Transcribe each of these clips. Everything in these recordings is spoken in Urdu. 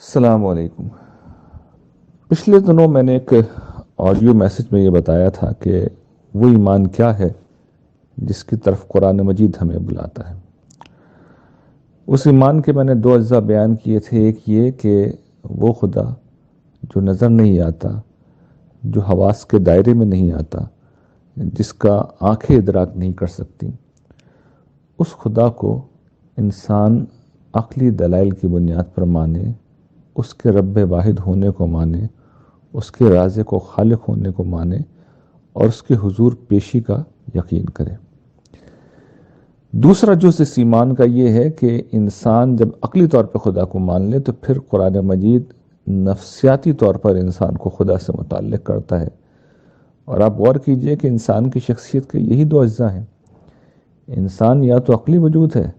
السلام علیکم۔ پچھلے دنوں میں نے ایک آڈیو میسج میں یہ بتایا تھا کہ وہ ایمان کیا ہے جس کی طرف قرآن مجید ہمیں بلاتا ہے۔ اس ایمان کے میں نے دو اجزاء بیان کیے تھے۔ ایک یہ کہ وہ خدا جو نظر نہیں آتا، جو حواس کے دائرے میں نہیں آتا، جس کا آنکھیں ادراک نہیں کر سکتی، اس خدا کو انسان عقلی دلائل کی بنیاد پر مانے، اس کے رب واحد ہونے کو مانے، اس کے رازق کو خالق ہونے کو مانے اور اس کے حضور پیشی کا یقین کرے۔ دوسرا جز اس ایمان کا یہ ہے کہ انسان جب عقلی طور پر خدا کو مان لے تو پھر قرآن مجید نفسیاتی طور پر انسان کو خدا سے متعلق کرتا ہے۔ اور آپ غور کیجئے کہ انسان کی شخصیت کے یہی دو اجزاء ہیں، انسان یا تو عقلی وجود ہے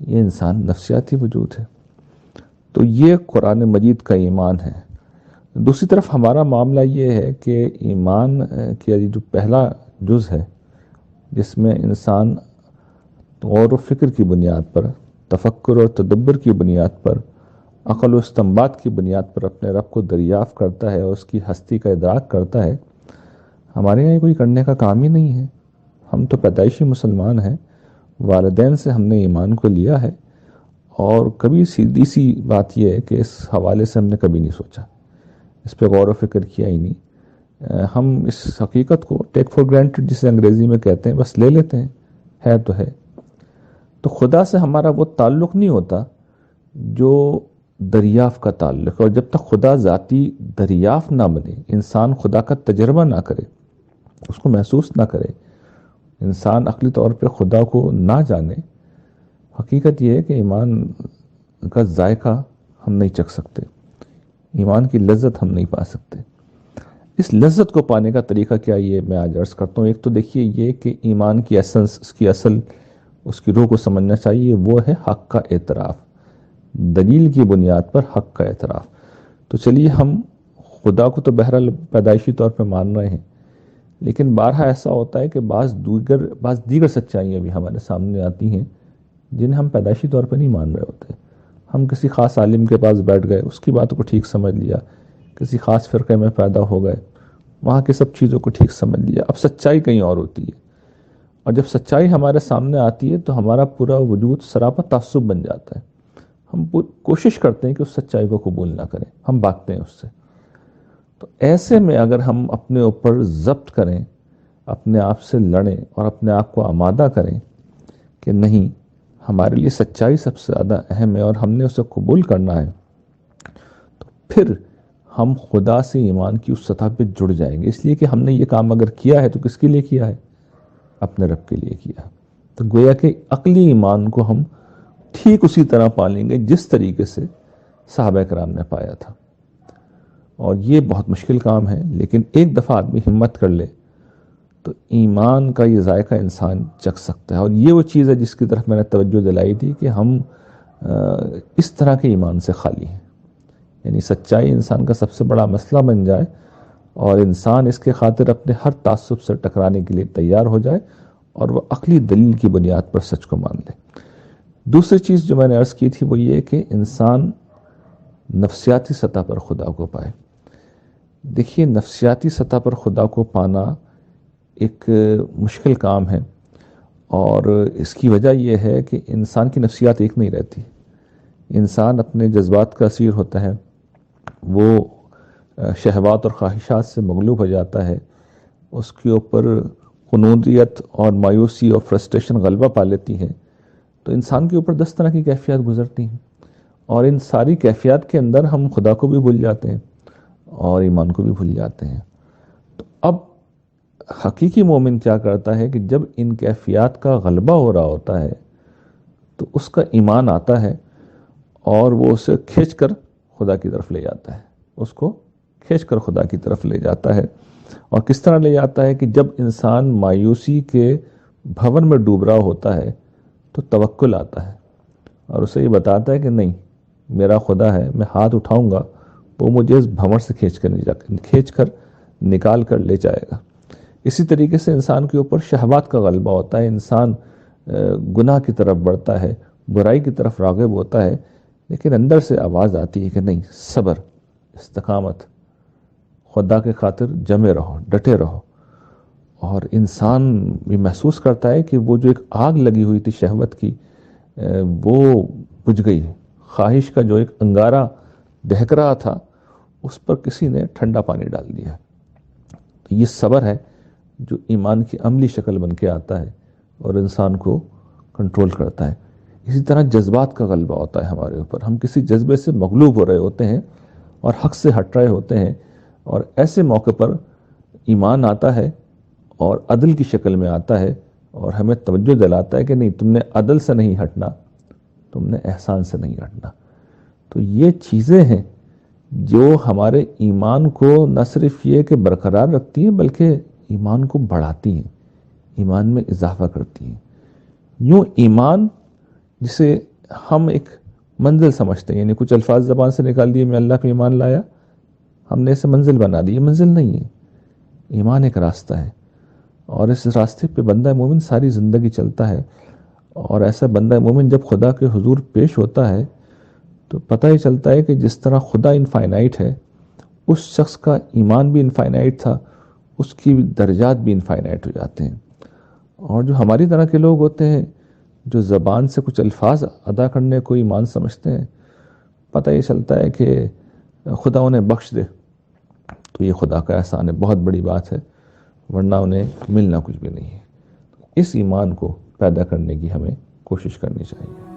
یا انسان نفسیاتی وجود ہے۔ تو یہ قرآن مجید کا ایمان ہے۔ دوسری طرف ہمارا معاملہ یہ ہے کہ ایمان کا جو پہلا جز ہے، جس میں انسان غور و فکر کی بنیاد پر، تفکر اور تدبر کی بنیاد پر، عقل و استنباط کی بنیاد پر اپنے رب کو دریافت کرتا ہے اور اس کی ہستی کا ادراک کرتا ہے، ہمارے یہاں کوئی کرنے کا کام ہی نہیں ہے۔ ہم تو پیدائشی مسلمان ہیں، والدین سے ہم نے ایمان کو لیا ہے، اور کبھی سیدھی سی بات یہ ہے کہ اس حوالے سے ہم نے کبھی نہیں سوچا، اس پہ غور و فکر کیا ہی نہیں۔ ہم اس حقیقت کو ٹیک فار گرانٹڈ جسے انگریزی میں کہتے ہیں، بس لے لیتے ہیں، ہے تو ہے۔ تو خدا سے ہمارا وہ تعلق نہیں ہوتا جو دریافت کا تعلق ہے، اور جب تک خدا ذاتی دریافت نہ بنے، انسان خدا کا تجربہ نہ کرے، اس کو محسوس نہ کرے، انسان عقلی طور پہ خدا کو نہ جانے، حقیقت یہ ہے کہ ایمان کا ذائقہ ہم نہیں چکھ سکتے، ایمان کی لذت ہم نہیں پا سکتے۔ اس لذت کو پانے کا طریقہ کیا، یہ میں آج عرض کرتا ہوں۔ ایک تو دیکھیے یہ کہ ایمان کی ایسنس، اس کی اصل، اس کی روح کو سمجھنا چاہیے، وہ ہے حق کا اعتراف، دلیل کی بنیاد پر حق کا اعتراف۔ تو چلیے ہم خدا کو تو بہرحال پیدائشی طور پہ مان رہے ہیں، لیکن بارہا ایسا ہوتا ہے کہ بعض دیگر سچائیاں بھی ہمارے سامنے آتی ہیں جنہیں ہم پیدائشی طور پر نہیں مان رہے ہوتے۔ ہم کسی خاص عالم کے پاس بیٹھ گئے، اس کی باتوں کو ٹھیک سمجھ لیا، کسی خاص فرقے میں پیدا ہو گئے، وہاں کی سب چیزوں کو ٹھیک سمجھ لیا، اب سچائی کہیں اور ہوتی ہے۔ اور جب سچائی ہمارے سامنے آتی ہے تو ہمارا پورا وجود سراپا تعصب بن جاتا ہے، ہم کوشش کرتے ہیں کہ اس سچائی کو قبول نہ کریں، ہم بھاگتے ہیں اس سے۔ تو ایسے میں اگر ہم اپنے اوپر ضبط کریں، اپنے آپ سے لڑیں اور اپنے آپ کو آمادہ کریں کہ نہیں، ہمارے لیے سچائی سب سے زیادہ اہم ہے اور ہم نے اسے قبول کرنا ہے، تو پھر ہم خدا سے ایمان کی اس سطح پہ جڑ جائیں گے۔ اس لیے کہ ہم نے یہ کام اگر کیا ہے تو کس کے لیے کیا ہے؟ اپنے رب کے لیے کیا۔ تو گویا کہ عقلی ایمان کو ہم ٹھیک اسی طرح پالیں گے جس طریقے سے صحابہ کرام نے پایا تھا، اور یہ بہت مشکل کام ہے، لیکن ایک دفعہ آدمی ہمت کر لے تو ایمان کا یہ ذائقہ انسان چکھ سکتا ہے۔ اور یہ وہ چیز ہے جس کی طرف میں نے توجہ دلائی تھی کہ ہم اس طرح کے ایمان سے خالی ہیں، یعنی سچائی انسان کا سب سے بڑا مسئلہ بن جائے اور انسان اس کے خاطر اپنے ہر تعصب سے ٹکرانے کے لیے تیار ہو جائے اور وہ عقلی دلیل کی بنیاد پر سچ کو مان لے۔ دوسری چیز جو میں نے عرض کی تھی وہ یہ کہ انسان نفسیاتی سطح پر خدا کو پائے۔ دیکھیے نفسیاتی سطح پر خدا کو پانا ایک مشکل کام ہے، اور اس کی وجہ یہ ہے کہ انسان کی نفسیات ایک نہیں رہتی، انسان اپنے جذبات کا اسیر ہوتا ہے، وہ شہوات اور خواہشات سے مغلوب ہو جاتا ہے، اس کے اوپر قنوطیت اور مایوسی اور فرسٹریشن غلبہ پا لیتی ہے، تو انسان کے اوپر 10 طرح کی کیفیات گزرتی ہیں، اور ان ساری کیفیات کے اندر ہم خدا کو بھی بھول جاتے ہیں اور ایمان کو بھی بھول جاتے ہیں۔ تو اب حقیقی مومن کیا کرتا ہے کہ جب ان کیفیات کا غلبہ ہو رہا ہوتا ہے تو اس کا ایمان آتا ہے اور وہ اسے کھینچ کر خدا کی طرف لے جاتا ہے، اس کو کھینچ کر خدا کی طرف لے جاتا ہے۔ اور کس طرح لے جاتا ہے کہ جب انسان مایوسی کے بھون میں ڈوب رہا ہوتا ہے تو توکل آتا ہے اور اسے یہ بتاتا ہے کہ نہیں، میرا خدا ہے، میں ہاتھ اٹھاؤں گا، وہ مجھے اس بھنور سے کھینچ کر نکال کر لے جائے گا۔ اسی طریقے سے انسان کے اوپر شہوات کا غلبہ ہوتا ہے، انسان گناہ کی طرف بڑھتا ہے، برائی کی طرف راغب ہوتا ہے، لیکن اندر سے آواز آتی ہے کہ نہیں، صبر، استقامت، خدا کے خاطر جمے رہو، ڈٹے رہو. اور انسان بھی محسوس کرتا ہے کہ وہ جو ایک آگ لگی ہوئی تھی شہوت کی، وہ بجھ گئی. خواہش کا جو ایک انگارہ دہک رہا تھا، اس پر کسی نے ٹھنڈا پانی ڈال دیا. تو یہ صبر ہے جو ایمان کی عملی شکل بن کے آتا ہے اور انسان کو کنٹرول کرتا ہے. اسی طرح جذبات کا غلبہ ہوتا ہے ہمارے اوپر. ہم کسی جذبے سے مغلوب ہو رہے ہوتے ہیں اور حق سے ہٹ رہے ہوتے ہیں، اور ایسے موقع پر ایمان آتا ہے اور عدل کی شکل میں آتا ہے اور ہمیں توجہ دلاتا ہے کہ نہیں، تم نے عدل سے نہیں ہٹنا، تم نے احسان سے نہیں ہٹنا. تو یہ چیزیں ہیں جو ہمارے ایمان کو نہ صرف یہ کہ برقرار رکھتی ہیں بلکہ ایمان کو بڑھاتی ہیں، ایمان میں اضافہ کرتی ہیں. یوں ایمان جسے ہم ایک منزل سمجھتے ہیں، یعنی کچھ الفاظ زبان سے نکال دیے، میں اللہ پہ ایمان لایا، ہم نے اسے منزل بنا دی. یہ منزل نہیں ہے، ایمان ایک راستہ ہے، اور اس راستے پہ بندہ مومن ساری زندگی چلتا ہے. اور ایسا بندہ مومن جب خدا کے حضور پیش ہوتا ہے تو پتہ ہی چلتا ہے کہ جس طرح خدا انفائنائٹ ہے، اس شخص کا ایمان بھی انفائنائٹ تھا، اس کی درجات بھی انفائنائٹ ہو جاتے ہیں. اور جو ہماری طرح کے لوگ ہوتے ہیں جو زبان سے کچھ الفاظ ادا کرنے کو ایمان سمجھتے ہیں، پتہ ہی چلتا ہے کہ خدا انہیں بخش دے تو یہ خدا کا احسان ہے، بہت بڑی بات ہے، ورنہ انہیں ملنا کچھ بھی نہیں ہے. اس ایمان کو پیدا کرنے کی ہمیں کوشش کرنی چاہیے.